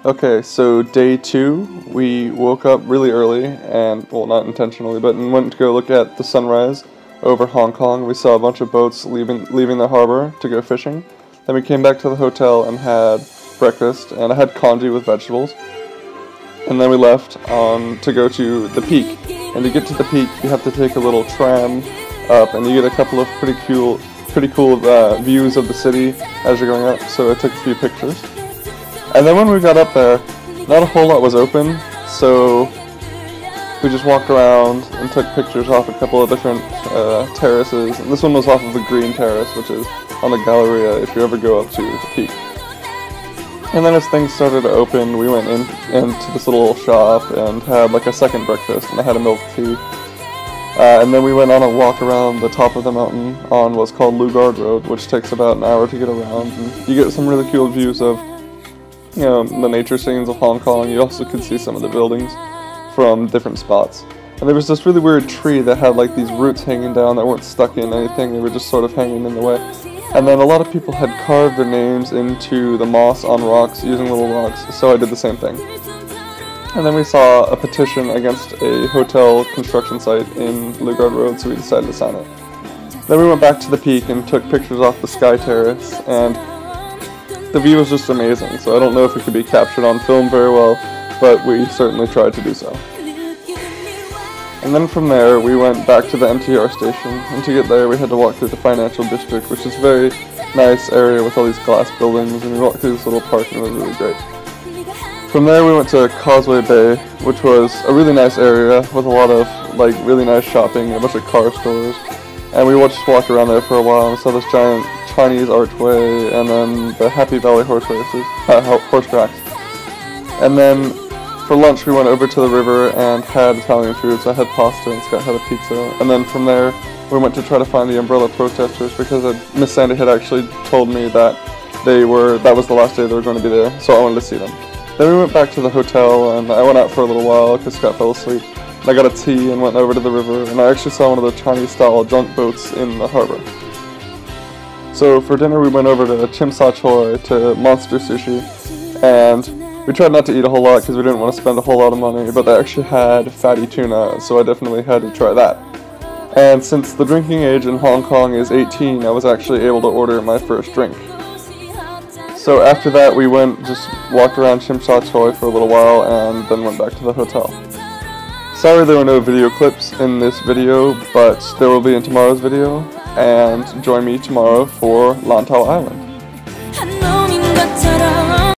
Okay, so day 2, we woke up really early, and, well, not intentionally, but went to go look at the sunrise over Hong Kong. We saw a bunch of boats leaving the harbor to go fishing. Then we came back to the hotel and had breakfast, and I had congee with vegetables. And then we left to go to the peak. And to get to the peak, you have to take a little tram up, and you get a couple of pretty cool views of the city as you're going up, so I took a few pictures. And then when we got up there, not a whole lot was open, so we just walked around and took pictures off a couple of different terraces. And this one was off of the Green Terrace, which is on the Galleria if you ever go up to the peak. And then as things started to open, we went into this little shop and had like a second breakfast, and I had a milk tea. And then we went on a walk around the top of the mountain on what's called Lugard Road, which takes about an hour to get around. And you get some really cool views of, you know, the nature scenes of Hong Kong. You also could see some of the buildings from different spots. And there was this really weird tree that had like these roots hanging down that weren't stuck in anything, they were just sort of hanging in the way. And then a lot of people had carved their names into the moss on rocks using little rocks, so I did the same thing. And then we saw a petition against a hotel construction site in Lugard Road, so we decided to sign it. Then we went back to the peak and took pictures off the Sky Terrace, and the view was just amazing, so I don't know if it could be captured on film very well, but we certainly tried to do so. And then from there, we went back to the MTR station, and to get there we had to walk through the financial district, which is a very nice area with all these glass buildings, and we walked through this little park, and it was really great. From there we went to Causeway Bay, which was a really nice area with a lot of like really nice shopping, a bunch of car stores, and we just walked around there for a while and saw this giant Chinese archway, and then the Happy Valley horse tracks. And then for lunch we went over to the river and had Italian food, so I had pasta and Scott had a pizza. And then from there we went to try to find the umbrella protesters, because Miss Sandy had actually told me that that was the last day they were going to be there, so I wanted to see them. Then we went back to the hotel, and I went out for a little while because Scott fell asleep. And I got a tea and went over to the river, and I actually saw one of the Chinese-style junk boats in the harbor. So for dinner we went over to Chim Sa Choi, to Monster Sushi, and we tried not to eat a whole lot because we didn't want to spend a whole lot of money, but they actually had fatty tuna, so I definitely had to try that. And since the drinking age in Hong Kong is 18, I was actually able to order my first drink. So after that we just walked around Chim Sa Choi for a little while and then went back to the hotel. Sorry there were no video clips in this video, but there will be in tomorrow's video, and join me tomorrow for Lantau Island.